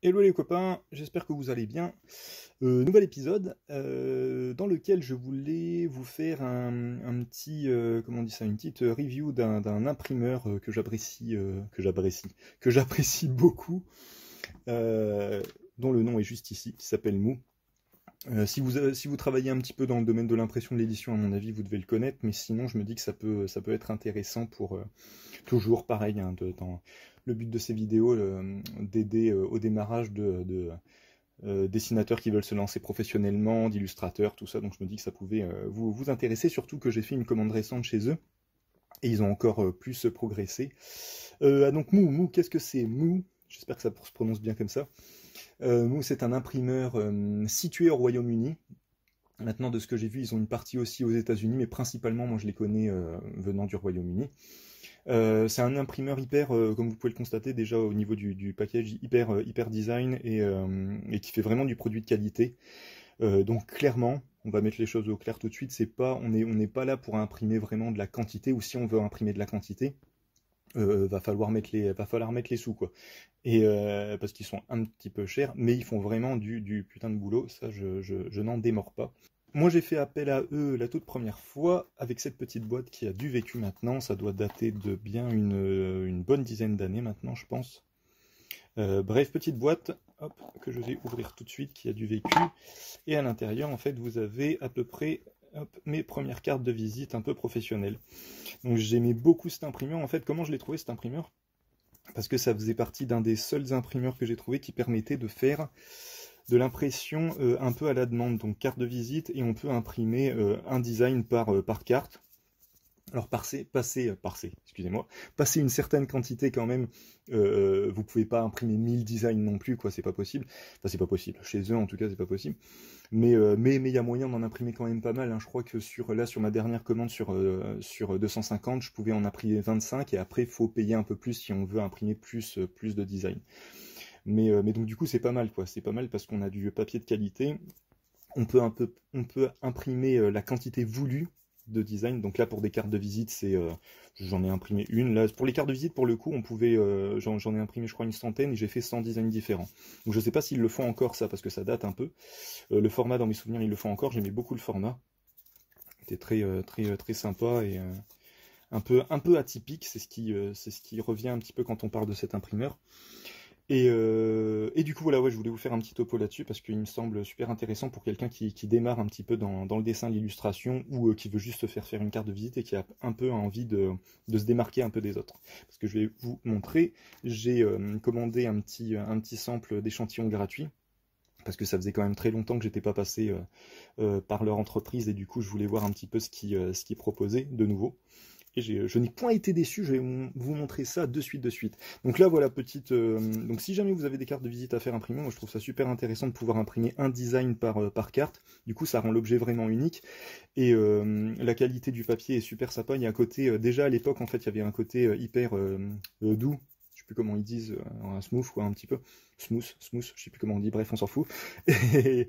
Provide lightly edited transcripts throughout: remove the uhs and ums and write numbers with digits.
Hello les copains, j'espère que vous allez bien. Nouvel épisode dans lequel je voulais vous faire un petit, comment on dit ça, une petite review d'un imprimeur que j'apprécie beaucoup, euh, dont le nom est juste ici, qui s'appelle Mou. Si vous travaillez un petit peu dans le domaine de l'impression de l'édition, à mon avis, vous devez le connaître, mais sinon, je me dis que ça peut être intéressant pour toujours pareil, hein, dans le but de ces vidéos, d'aider au démarrage de dessinateurs qui veulent se lancer professionnellement, d'illustrateurs, tout ça. Donc je me dis que ça pouvait vous intéresser, surtout que j'ai fait une commande récente chez eux, et ils ont encore plus progressé. Donc Mou, qu'est-ce que c'est Mou? J'espère que ça se prononce bien comme ça. Mou, c'est un imprimeur situé au Royaume-Uni. Maintenant, de ce que j'ai vu, ils ont une partie aussi aux États-Unis, mais principalement, moi, je les connais venant du Royaume-Uni. C'est un imprimeur hyper, comme vous pouvez le constater déjà au niveau du package, hyper design et qui fait vraiment du produit de qualité. Donc clairement, on va mettre les choses au clair tout de suite, on n'est pas là pour imprimer vraiment de la quantité, ou si on veut imprimer de la quantité, va falloir mettre les sous, quoi. Et parce qu'ils sont un petit peu chers, mais ils font vraiment du putain de boulot, ça je n'en démords pas. Moi j'ai fait appel à eux la toute première fois avec cette petite boîte qui a du vécu maintenant, ça doit dater de bien une bonne dizaine d'années maintenant je pense. Bref, petite boîte, hop, que je vais ouvrir tout de suite, qui a du vécu. Et à l'intérieur en fait vous avez à peu près hop, mes premières cartes de visite un peu professionnelles. Donc j'aimais beaucoup cet imprimeur, en fait comment je l'ai trouvé cet imprimeur? Parce que ça faisait partie d'un des seuls imprimeurs que j'ai trouvé qui permettait de faire de l'impression un peu à la demande, donc carte de visite, et on peut imprimer un design par carte. Alors excusez-moi, passer une certaine quantité quand même, vous pouvez pas imprimer 1000 designs non plus, quoi, c'est pas possible. Enfin c'est pas possible, chez eux en tout cas c'est pas possible. Mais il y a moyen d'en imprimer quand même pas mal, hein. Je crois que sur ma dernière commande sur 250, je pouvais en imprimer 25 et après il faut payer un peu plus si on veut imprimer plus de design. Mais donc du coup c'est pas mal quoi, c'est pas mal parce qu'on a du papier de qualité, on peut imprimer la quantité voulue de design. Donc là pour des cartes de visite j'en ai imprimé une. Là pour les cartes de visite pour le coup on pouvait j'en ai imprimé je crois une centaine et j'ai fait 100 designs différents. Donc je sais pas s'ils le font encore ça parce que ça date un peu. Le format dans mes souvenirs ils le font encore, j'aimais beaucoup le format. C'était très sympa et un peu atypique, c'est ce qui revient un petit peu quand on parle de cet imprimeur. Et du coup, voilà, ouais, je voulais vous faire un petit topo là-dessus parce qu'il me semble super intéressant pour quelqu'un qui démarre un petit peu dans le dessin, l'illustration ou qui veut juste se faire une carte de visite et qui a un peu envie de se démarquer un peu des autres. Parce que je vais vous montrer, j'ai commandé un petit sample d'échantillons gratuits parce que ça faisait quand même très longtemps que j'étais pas passé par leur entreprise et du coup, je voulais voir un petit peu ce qu'ils proposaient de nouveau. Et je n'ai point été déçu, je vais vous montrer ça de suite. Donc là, voilà, donc si jamais vous avez des cartes de visite à faire imprimer, moi je trouve ça super intéressant de pouvoir imprimer un design par carte. Du coup, ça rend l'objet vraiment unique. Et la qualité du papier est super sympa. Il y a un côté, déjà à l'époque, en fait, il y avait un côté hyper doux. Je sais plus comment ils disent, un smooth, quoi, un petit peu. Smooth, je sais plus comment on dit, bref, on s'en fout. Et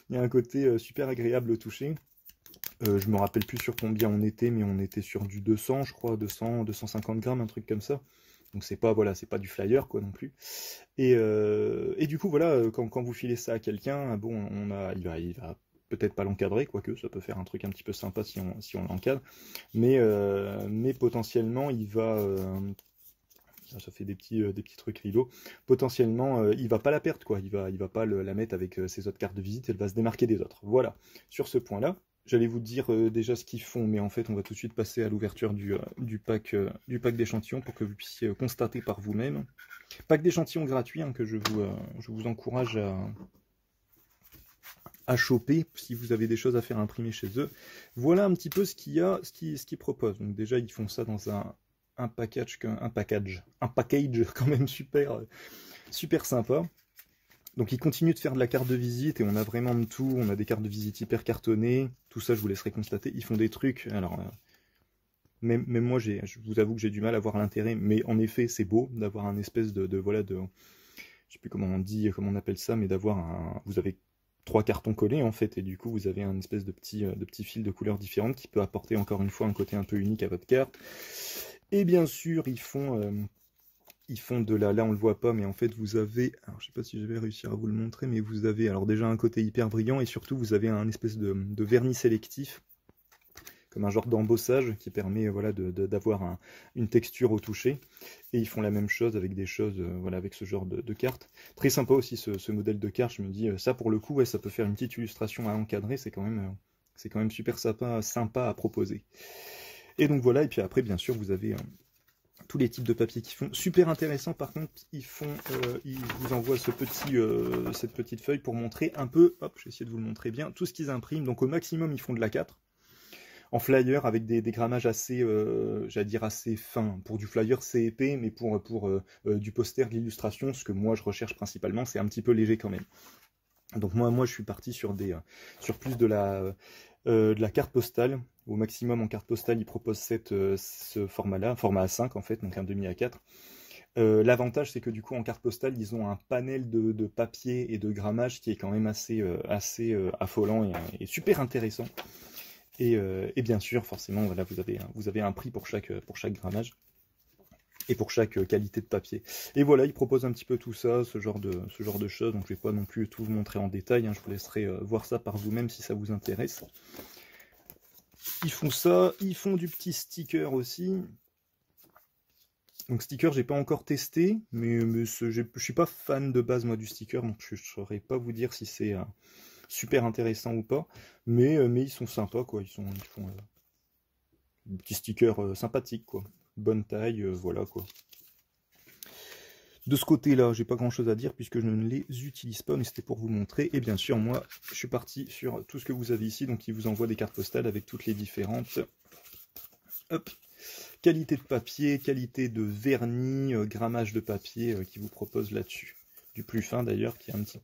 il y a un côté super agréable au toucher. Je me rappelle plus sur combien on était, mais on était sur du 200, je crois, 250 grammes, un truc comme ça. Donc c'est pas, voilà, c'est pas du flyer, quoi, non plus. Et du coup, voilà, quand vous filez ça à quelqu'un, bon, il va peut-être pas l'encadrer, quoique ça peut faire un truc un petit peu sympa si on l'encadre. Mais potentiellement, ça fait des petits trucs rigolos. Potentiellement, il va pas la perdre, quoi. Il va pas la mettre avec ses autres cartes de visite, elle va se démarquer des autres. Voilà, sur ce point-là. J'allais vous dire déjà ce qu'ils font, mais en fait, on va tout de suite passer à l'ouverture du pack d'échantillons pour que vous puissiez constater par vous-même. Pack d'échantillons gratuit hein, que je vous encourage à choper si vous avez des choses à faire imprimer chez eux. Voilà un petit peu ce qu'ils proposent. Donc déjà, ils font ça dans un package quand même super sympa. Donc ils continuent de faire de la carte de visite et on a vraiment de tout, on a des cartes de visite hyper cartonnées, tout ça je vous laisserai constater, ils font des trucs, alors même moi je vous avoue que j'ai du mal à voir l'intérêt, mais en effet c'est beau d'avoir un espèce voilà je sais plus comment on dit, comment on appelle ça, mais vous avez 3 cartons collés en fait, et du coup vous avez un espèce de petit fil de couleurs différentes qui peut apporter encore une fois un côté un peu unique à votre carte. Et bien sûr ils font ils font de la... Là, on le voit pas, mais en fait, vous avez... Alors, je sais pas si je vais réussir à vous le montrer, mais vous avez alors déjà un côté hyper brillant, et surtout, vous avez un espèce de vernis sélectif, comme un genre d'embossage qui permet voilà, d'avoir une texture au toucher. Et ils font la même chose avec des choses, voilà, avec ce genre de cartes. Très sympa aussi ce modèle de carte, je me dis, ça pour le coup, ouais, ça peut faire une petite illustration à encadrer, c'est quand même super sympa à proposer. Et donc voilà, et puis après, bien sûr, vous avez tous les types de papiers qui font. Super intéressant, par contre, ils vous envoient cette petite feuille pour montrer un peu, hop, je vais essayer de vous le montrer bien, tout ce qu'ils impriment. Donc au maximum, ils font de l'A4. En flyer avec des grammages assez, j'allais dire assez fins. Pour du flyer, c'est épais, mais pour du poster, de l'illustration, ce que moi je recherche principalement, c'est un petit peu léger quand même. Donc moi je suis parti sur plus de la carte postale. Au maximum en carte postale, ils proposent ce format-là, un format A5 en fait, donc un demi A4. L'avantage, c'est que du coup, en carte postale, ils ont un panel de papier et de grammage qui est quand même assez affolant et super intéressant. Et bien sûr, forcément, voilà, vous avez un prix pour chaque grammage et pour chaque qualité de papier. Et voilà, ils proposent un petit peu tout ça, ce genre de choses. Donc je ne vais pas non plus tout vous montrer en détail, hein, je vous laisserai voir ça par vous-même si ça vous intéresse. Ils font ça, ils font du petit sticker aussi. Donc sticker, j'ai pas encore testé, mais je suis pas fan de base moi du sticker, donc je ne saurais pas vous dire si c'est super intéressant ou pas, mais ils sont sympas quoi, ils font des petits stickers sympathiques quoi, bonne taille, voilà quoi. De ce côté-là, j'ai pas grand chose à dire puisque je ne les utilise pas, mais c'était pour vous montrer. Et bien sûr, moi, je suis parti sur tout ce que vous avez ici, donc il vous envoie des cartes postales avec toutes les différentes. Hop. Qualité de papier, qualité de vernis, grammage de papier qui vous propose là-dessus. Du plus fin d'ailleurs, qui est un petit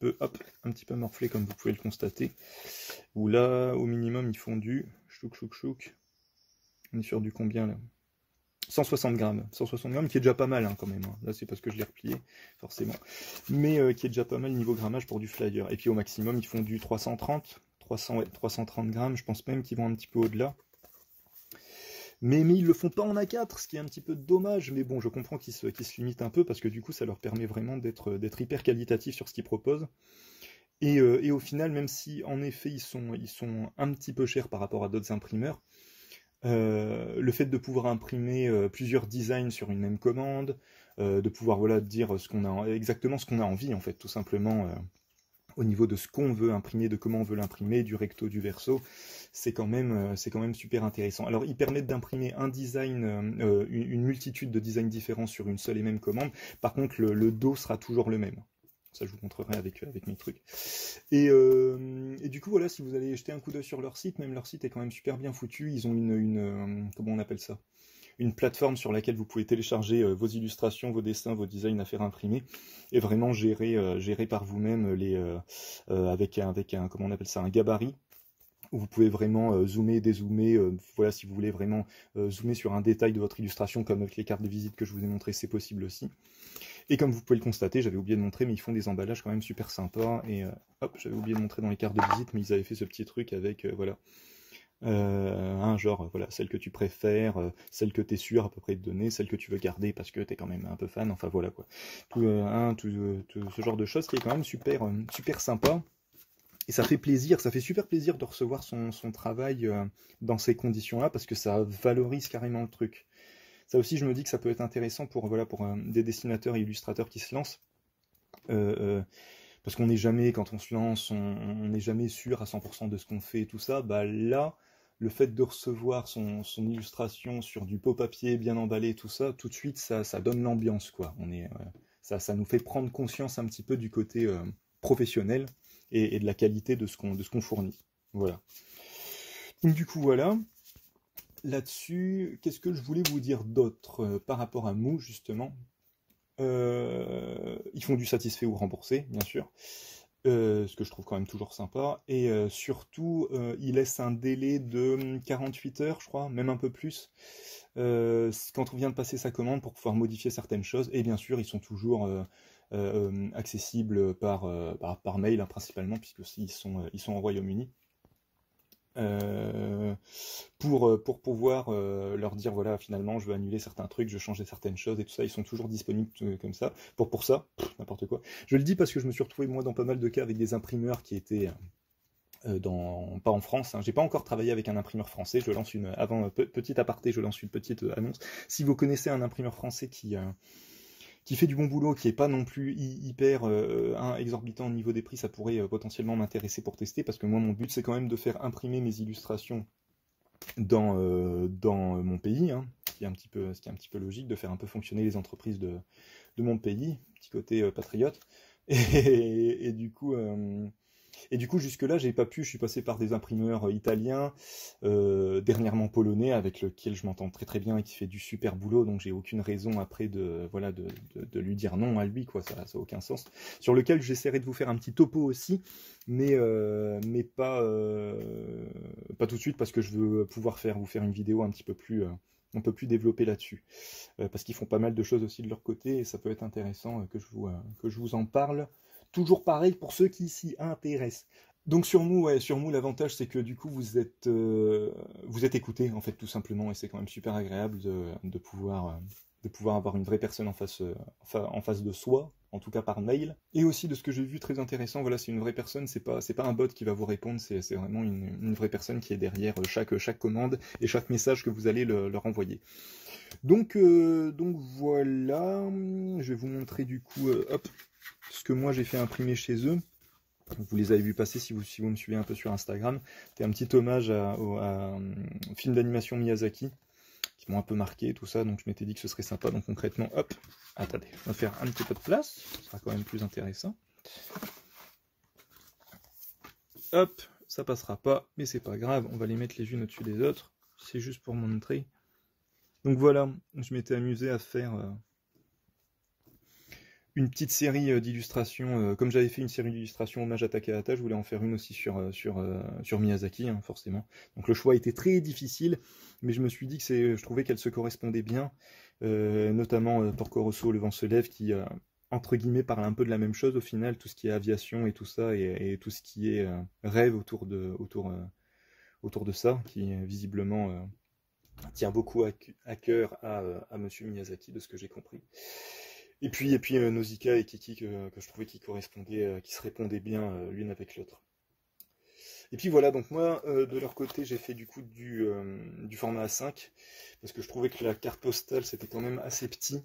peu morflé comme vous pouvez le constater. Où là, au minimum, ils font du chouk. On est sur du combien là? 160 grammes. 160 grammes qui est déjà pas mal hein, quand même. Hein. Là, c'est parce que je l'ai replié, forcément. Mais qui est déjà pas mal niveau grammage pour du flyer. Et puis au maximum, ils font du 330 grammes. Je pense même qu'ils vont un petit peu au-delà. Mais ils le font pas en A4, ce qui est un petit peu dommage, mais bon, je comprends qu'ils se limitent un peu, parce que du coup, ça leur permet vraiment d'être hyper qualitatifs sur ce qu'ils proposent. Et au final, même si en effet, ils sont un petit peu chers par rapport à d'autres imprimeurs, le fait de pouvoir imprimer plusieurs designs sur une même commande, de pouvoir voilà, dire exactement ce qu'on a envie, en fait, tout simplement, au niveau de ce qu'on veut imprimer, de comment on veut l'imprimer, du recto, du verso, c'est quand même super intéressant. Alors, ils permettent d'imprimer un design, une multitude de designs différents sur une seule et même commande. Par contre, le dos sera toujours le même. Ça, je vous montrerai avec mes trucs. Et du coup, voilà, si vous allez jeter un coup d'œil sur leur site, même leur site est quand même super bien foutu. Ils ont comment on appelle ça? Une plateforme sur laquelle vous pouvez télécharger vos illustrations, vos dessins, vos designs à faire imprimer, et vraiment gérer par vous-même avec un comment on appelle ça, un gabarit, où vous pouvez vraiment zoomer, dézoomer, voilà, si vous voulez vraiment zoomer sur un détail de votre illustration, comme avec les cartes de visite que je vous ai montré, c'est possible aussi. Et comme vous pouvez le constater, j'avais oublié de montrer, mais ils font des emballages quand même super sympas, et hop, j'avais oublié de montrer dans les cartes de visite, mais ils avaient fait ce petit truc avec, voilà, genre, voilà, celle que tu préfères, celle que tu es sûr à peu près de donner, celle que tu veux garder parce que tu es quand même un peu fan, enfin voilà quoi. Tout ce genre de choses qui est quand même super sympa. Et ça fait plaisir, ça fait super plaisir de recevoir son travail dans ces conditions-là parce que ça valorise carrément le truc. Ça aussi, je me dis que ça peut être intéressant pour des dessinateurs et illustrateurs qui se lancent. Parce qu'on n'est jamais, quand on se lance, on n'est jamais sûr à 100% de ce qu'on fait et tout ça. Bah là, le fait de recevoir son illustration sur du pot papier bien emballé, tout ça, tout de suite, ça donne l'ambiance, quoi. Ça nous fait prendre conscience un petit peu du côté professionnel et de la qualité de ce qu'on fournit. Voilà. Donc du coup, voilà. Là-dessus, qu'est-ce que je voulais vous dire d'autre par rapport à Mou, justement? Ils font du satisfait ou remboursé, bien sûr. Ce que je trouve quand même toujours sympa. Et surtout, ils laissent un délai de 48 heures, je crois, même un peu plus, quand on vient de passer sa commande pour pouvoir modifier certaines choses. Et bien sûr, ils sont toujours accessibles par mail, hein, principalement, puisque ils sont au Royaume-Uni. pour pouvoir leur dire, voilà, finalement, je veux annuler certains trucs, je veux changer certaines choses et tout ça. Ils sont toujours disponibles comme ça. Pour ça, n'importe quoi. Je le dis parce que je me suis retrouvé, moi, dans pas mal de cas avec des imprimeurs qui étaient... pas en France, hein. J'ai pas encore travaillé avec un imprimeur français. Je lance une avant petit aparté, je lance une petite annonce. Si vous connaissez un imprimeur français qui fait du bon boulot, qui est pas non plus hyper exorbitant au niveau des prix, ça pourrait potentiellement m'intéresser pour tester, parce que moi mon but c'est quand même de faire imprimer mes illustrations dans mon pays, hein, ce qui est un petit peu logique, de faire un peu fonctionner les entreprises de mon pays, petit côté patriote. Et du coup, jusque-là, j'ai pas pu. Je suis passé par des imprimeurs italiens, dernièrement polonais, avec lequel je m'entends très très bien et qui fait du super boulot. Donc, j'ai aucune raison après de lui dire non à lui, quoi. Ça n'a aucun sens. Sur lequel j'essaierai de vous faire un petit topo aussi, mais pas tout de suite, parce que je veux pouvoir vous faire une vidéo un peu plus développée là-dessus. Parce qu'ils font pas mal de choses aussi de leur côté, et ça peut être intéressant que je vous en parle. Toujours pareil pour ceux qui s'y intéressent. Donc sur Mou, l'avantage c'est que du coup vous êtes écouté en fait tout simplement, et c'est quand même super agréable de pouvoir avoir une vraie personne en face de soi, en tout cas par mail. Et aussi de ce que j'ai vu très intéressant, voilà, c'est une vraie personne, c'est pas un bot qui va vous répondre, c'est vraiment une vraie personne qui est derrière chaque commande et chaque message que vous allez leur envoyer. Donc voilà, je vais vous montrer du coup, hop, ce que moi j'ai fait imprimer chez eux. Vous les avez vus passer si vous me suivez un peu sur Instagram. C'était un petit hommage à film d'animation Miyazaki, qui m'ont un peu marqué, tout ça, donc je m'étais dit que ce serait sympa. Donc concrètement, hop, attendez, on va faire un petit peu de place, ce sera quand même plus intéressant. Hop, ça passera pas, mais c'est pas grave, on va les mettre les unes au-dessus des autres, c'est juste pour montrer. Donc voilà, je m'étais amusé à faire une petite série d'illustrations, comme j'avais fait une série d'illustrations hommage à Takahata, je voulais en faire une aussi sur Miyazaki, hein, forcément. Donc le choix était très difficile, mais je me suis dit que je trouvais qu'elle se correspondait bien, notamment Porco Rosso, Le vent se lève, qui entre guillemets parle un peu de la même chose au final, tout ce qui est aviation et tout ça, et tout ce qui est rêve autour de ça, qui visiblement tient beaucoup à cœur à Monsieur Miyazaki, de ce que j'ai compris. Et puis Nausicaa et Kiki que je trouvais qui correspondaient, qui se répondaient bien l'une avec l'autre. Et puis voilà, donc moi de leur côté j'ai fait du coup du format A5, parce que je trouvais que la carte postale c'était quand même assez petit,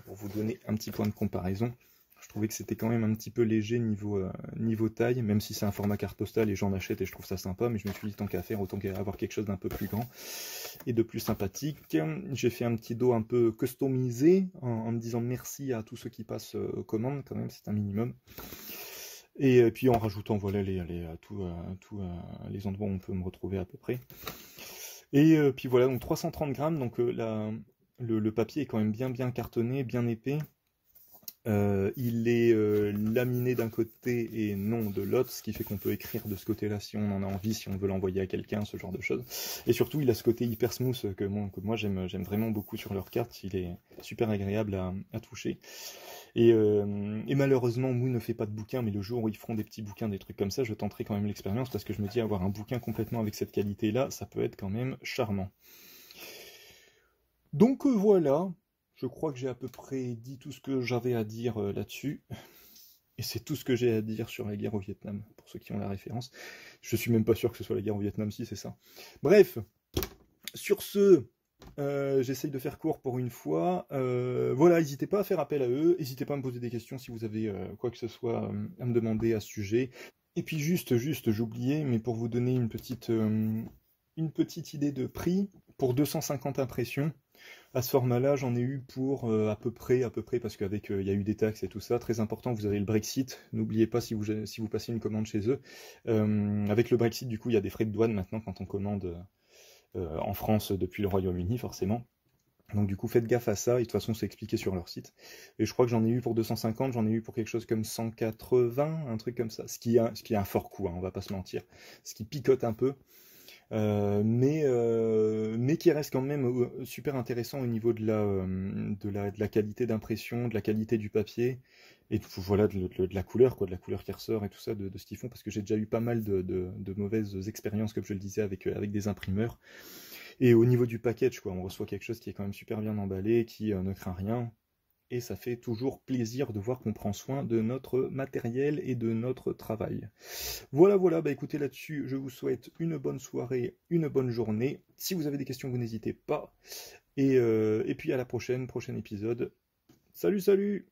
pour vous donner un petit point de comparaison. Je trouvais que c'était quand même un petit peu léger niveau taille, même si c'est un format carte postale et j'en achète et je trouve ça sympa, mais je me suis dit tant qu'à faire, autant avoir quelque chose d'un peu plus grand et de plus sympathique. J'ai fait un petit dos un peu customisé, en me disant merci à tous ceux qui passent commande, quand même, c'est un minimum. Et puis en rajoutant voilà tous les endroits où on peut me retrouver à peu près. Et puis voilà, donc 330 grammes, donc le papier est quand même bien cartonné, bien épais. Il est laminé d'un côté et non de l'autre, ce qui fait qu'on peut écrire de ce côté-là si on en a envie, si on veut l'envoyer à quelqu'un, ce genre de choses. Et surtout, il a ce côté hyper smooth que moi j'aime vraiment beaucoup sur leur carte. Il est super agréable à toucher. Et malheureusement, Mou ne fait pas de bouquins, mais le jour où ils feront des petits bouquins, des trucs comme ça, je tenterai quand même l'expérience, parce que je me dis, avoir un bouquin complètement avec cette qualité-là, ça peut être quand même charmant. Donc voilà. Je crois que j'ai à peu près dit tout ce que j'avais à dire là-dessus. Et c'est tout ce que j'ai à dire sur la guerre au Vietnam, pour ceux qui ont la référence. Je suis même pas sûr que ce soit la guerre au Vietnam, si c'est ça. Bref, sur ce, j'essaye de faire court pour une fois. Voilà, n'hésitez pas à faire appel à eux. N'hésitez pas à me poser des questions si vous avez quoi que ce soit à me demander à ce sujet. Et puis juste, j'oubliais, mais pour vous donner une petite idée de prix, pour 250 impressions, à ce format-là, j'en ai eu pour à peu près, parce qu'avec il y a eu des taxes et tout ça, très important, vous avez le Brexit, n'oubliez pas si vous passez une commande chez eux. Avec le Brexit, du coup, il y a des frais de douane maintenant quand on commande en France depuis le Royaume-Uni, forcément. Donc du coup, faites gaffe à ça, et de toute façon, c'est expliqué sur leur site. Et je crois que j'en ai eu pour 250, j'en ai eu pour quelque chose comme 180, un truc comme ça, ce qui est un fort coup, hein, on va pas se mentir, ce qui picote un peu. mais qui reste quand même super intéressant au niveau de la qualité d'impression, de la qualité du papier, et voilà, de la couleur, quoi, de la couleur qui ressort et tout ça de ce qu'ils font, parce que j'ai déjà eu pas mal de mauvaises expériences, comme je le disais, avec des imprimeurs. Et au niveau du package, quoi, on reçoit quelque chose qui est quand même super bien emballé, qui ne craint rien, et ça fait toujours plaisir de voir qu'on prend soin de notre matériel et de notre travail. Voilà, voilà, bah écoutez là-dessus, je vous souhaite une bonne soirée, une bonne journée. Si vous avez des questions, vous n'hésitez pas. Et puis à la prochaine, prochain épisode. Salut, salut!